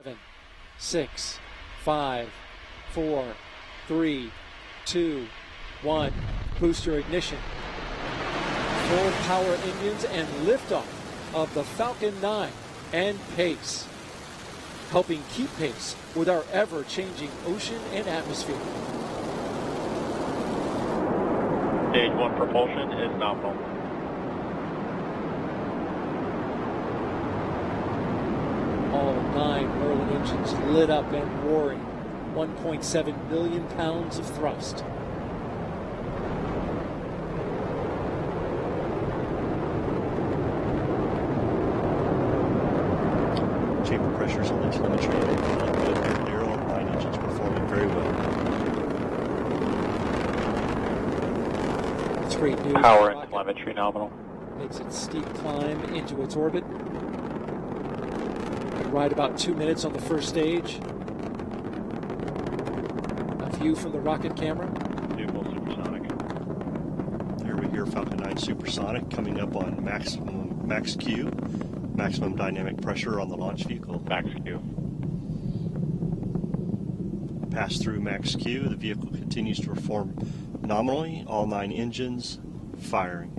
7, 6, 5, 4, 3, 2, 1. Booster ignition. Full power engines and liftoff of the Falcon 9 and pace, helping keep pace with our ever-changing ocean and atmosphere. Stage 1 propulsion is nominal. All 9 Merlin engines lit up and roaring. 1.7 million pounds of thrust. Chamber pressures on the telemetry are good. They're all 9 engines performing very well. It's great news. Power and telemetry nominal. Makes its steep climb into its orbit. Right about 2 minutes on the first stage. A view from the rocket camera. Dual supersonic. Here we hear Falcon 9 supersonic coming up on max Q, maximum dynamic pressure on the launch vehicle. Max Q. Pass through max Q, the vehicle continues to perform nominally, all 9 engines firing.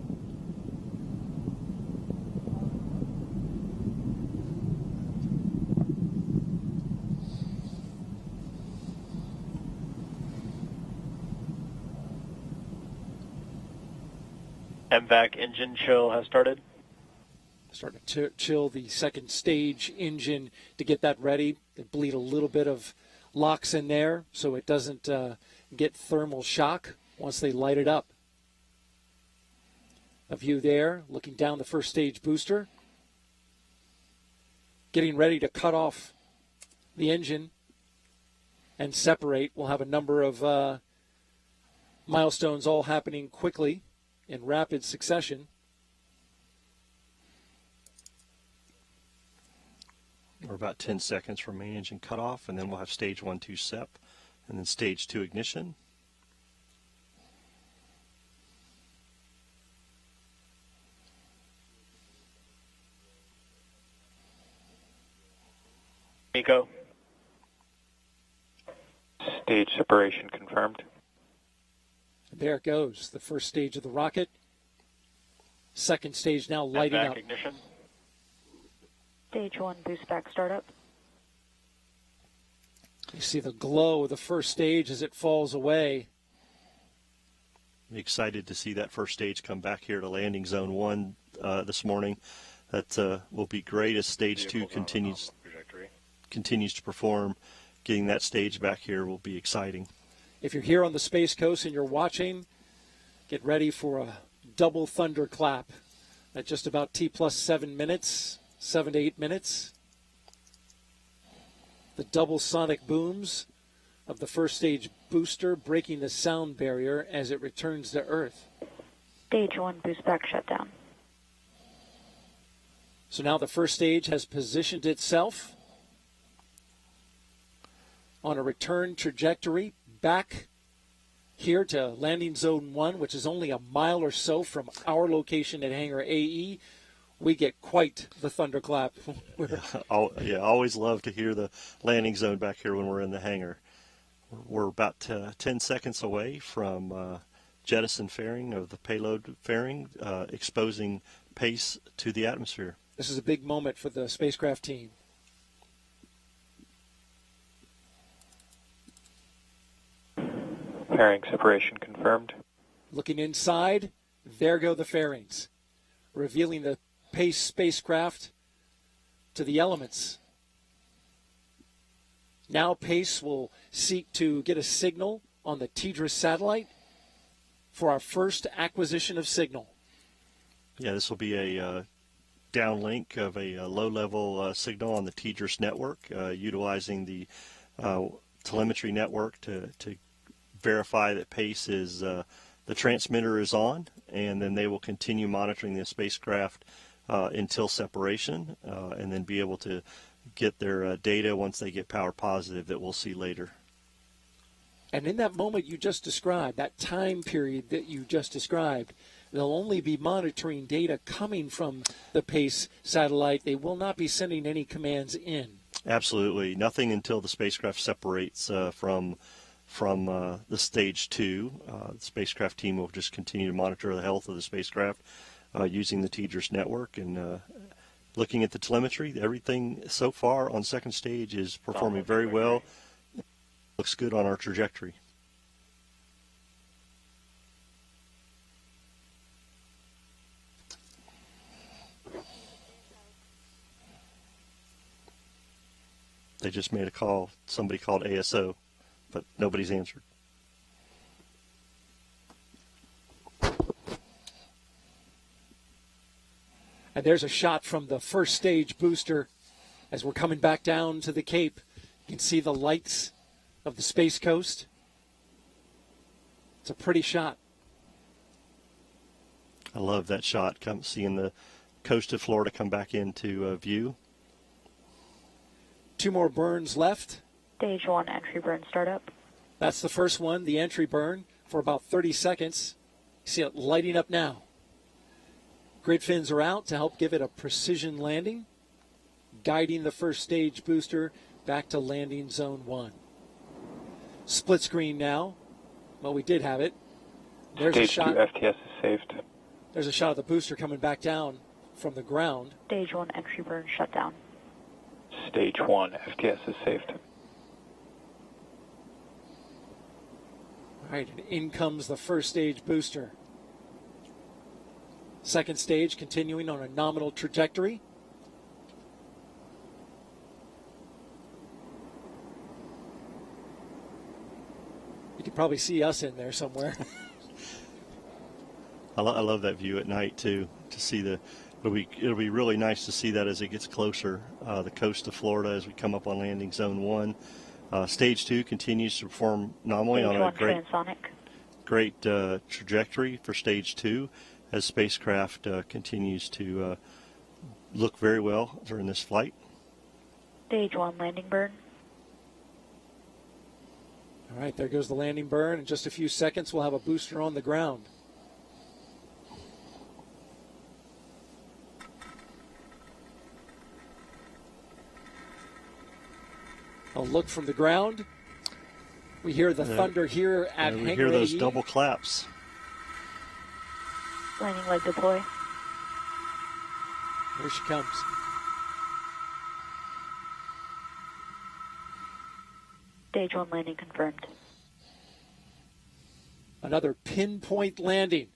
MVAC engine chill has started. Starting to chill the second stage engine to get that ready. They bleed a little bit of LOX in there so it doesn't get thermal shock once they light it up. A view there, looking down the first stage booster. Getting ready to cut off the engine and separate. We'll have a number of milestones all happening quickly in rapid succession. We're about 10 seconds from main engine cutoff, and then we'll have stage 1, 2 SEP, and then stage 2 ignition. Nico. Stage separation confirmed. There it goes, the first stage of the rocket. Second stage now lighting MVAC up. ignition. Stage 1 boost back startup. You see the glow of the first stage as it falls away. I'm excited to see that first stage come back here to landing zone 1 this morning. That will be great as stage 2 continues to perform. Getting that stage back here will be exciting. If you're here on the Space Coast and you're watching, get ready for a double thunderclap at just about T+7 minutes, 7 to 8 minutes. The double sonic booms of the first stage booster breaking the sound barrier as it returns to Earth. Stage 1 boost back shutdown. So now the first stage has positioned itself on a return trajectory back here to landing zone 1, which is only a mile or so from our location at Hangar AE. We get quite the thunderclap. Yeah, always love to hear the landing zone back here when we're in the hangar. We're about 10 seconds away from jettison fairing of the payload fairing, exposing pace to the atmosphere. This is a big moment for the spacecraft team. Fairing separation confirmed. Looking inside, there go the fairings, revealing the PACE spacecraft to the elements. Now PACE will seek to get a signal on the TDRS satellite for our first acquisition of signal. Yeah, this will be a downlink of a low-level signal on the TDRS network, utilizing the telemetry network to verify that PACE is the transmitter is on, and then they will continue monitoring the spacecraft until separation, and then be able to get their data once they get power positive that we'll see later. And in that moment you just described, that time period that you just described, they'll only be monitoring data coming from the PACE satellite. They will not be sending any commands in. Absolutely. Nothing until the spacecraft separates from the stage 2. The spacecraft team will just continue to monitor the health of the spacecraft using the TDRS network and looking at the telemetry. Everything so far on second stage is performing very well. Looks good on our trajectory. They just made a call. Somebody called ASO, but nobody's answered. And there's a shot from the first stage booster as we're coming back down to the Cape. You can see the lights of the Space Coast. It's a pretty shot. I love that shot. Seeing the coast of Florida come back into view. 2 more burns left. Stage 1 entry burn startup. That's the first one, the entry burn, for about 30 seconds. You see it lighting up now. Grid fins are out to help give it a precision landing, guiding the first stage booster back to landing zone 1. Split screen now. Well, we did have it. There's Stage a shot. 2 FTS is saved. There's a shot of the booster coming back down from the ground. Stage 1 entry burn shut down. Stage 1 FTS is saved. All right, and in comes the first stage booster. Second stage continuing on a nominal trajectory. You can probably see us in there somewhere. I love that view at night too. To see it'll be really nice to see that as it gets closer. The coast of Florida as we come up on landing zone 1. Stage 2 continues to perform nominally Stage on 1 a great trajectory for stage 2 as spacecraft continues to look very well during this flight. Stage 1 landing burn. All right, there goes the landing burn. In just a few seconds, we'll have a booster on the ground. A look from the ground. We hear the thunder here at we Hangar hear those AE. double claps. Landing leg deploy. Here she comes. Stage 1 landing confirmed. Another pinpoint landing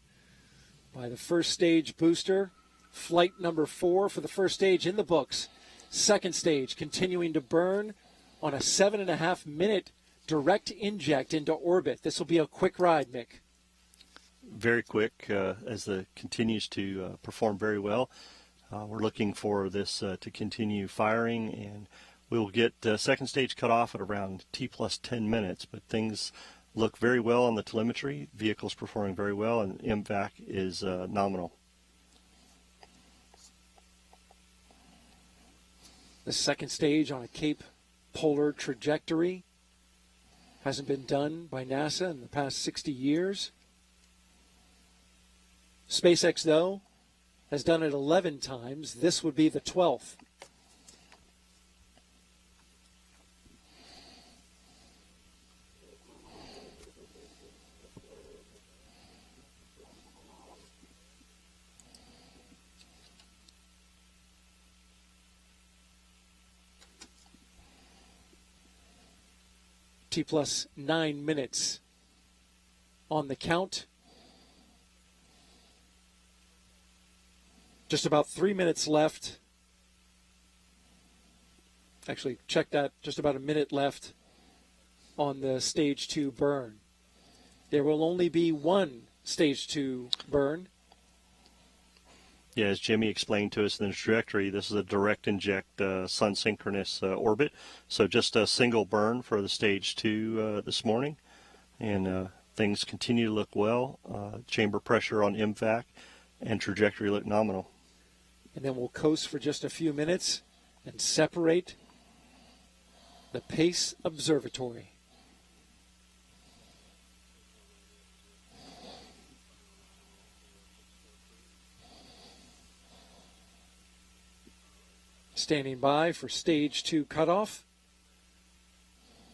by the first stage booster. Flight number 4 for the first stage in the books. Second stage continuing to burn on a 7.5 minute direct inject into orbit. This will be a quick ride, Mick. Very quick as the continues to perform very well. We're looking for this to continue firing, and we will get second stage cut off at around T plus 10 minutes, but things look very well on the telemetry. Vehicle's performing very well, and MVAC is nominal. The second stage on a Cape polar trajectory hasn't been done by NASA in the past 60 years. SpaceX, though, has done it 11 times. This would be the 12th. T plus 9 minutes on the count. Just about 3 minutes left. Actually, check that. Just about a minute left on the stage 2 burn. There will only be one stage 2 burn. Yeah, as Jimmy explained to us in the trajectory, this is a direct inject sun-synchronous orbit. So just a single burn for the stage 2 this morning. And things continue to look well. Chamber pressure on MVAC and trajectory look nominal. And then we'll coast for just a few minutes and separate the Pace Observatory. Standing by for stage 2 cutoff,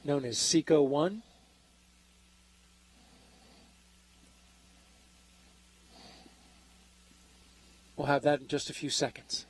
known as SECO 1. We'll have that in just a few seconds.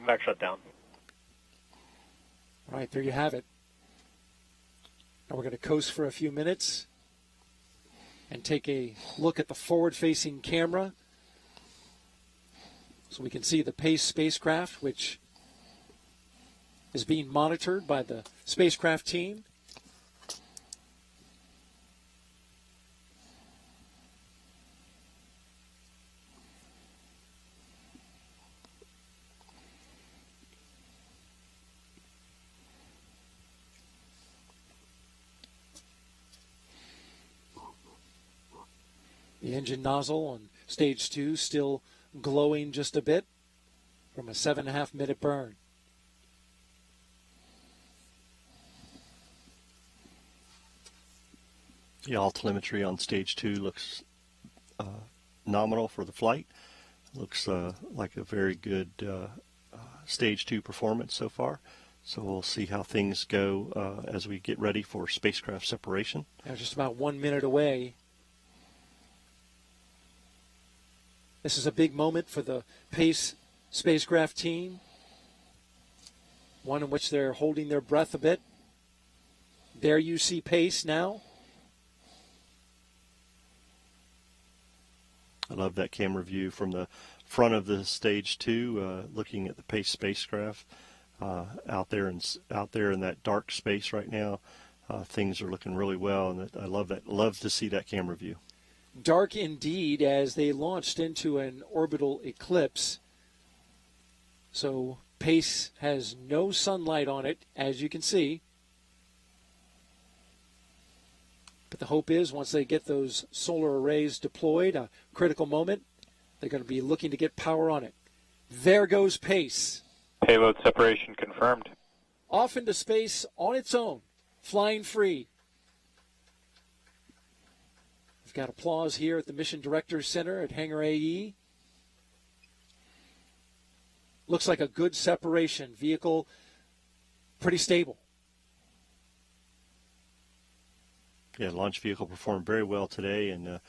Max shut down. All right, there you have it. Now we're going to coast for a few minutes and take a look at the forward-facing camera so we can see the PACE spacecraft, which is being monitored by the spacecraft team. The engine nozzle on stage 2 still glowing just a bit from a 7.5 minute burn. The all telemetry on stage 2 looks nominal for the flight. Looks like a very good stage 2 performance so far. So we'll see how things go as we get ready for spacecraft separation. Now just about 1 minute away. This is a big moment for the PACE spacecraft team, one in which they're holding their breath a bit. There you see PACE now. I love that camera view from the front of the stage 2, looking at the PACE spacecraft out there in that dark space right now. Things are looking really well, and I love that. Love to see that camera view. Dark indeed, as they launched into an orbital eclipse. So PACE has no sunlight on it, as you can see. But the hope is once they get those solar arrays deployed, a critical moment, they're going to be looking to get power on it. There goes PACE. Payload separation confirmed. Off into space on its own, flying free. We've got applause here at the Mission Directors Center at Hangar AE. Looks like a good separation. Vehicle pretty stable. Yeah, launch vehicle performed very well today, and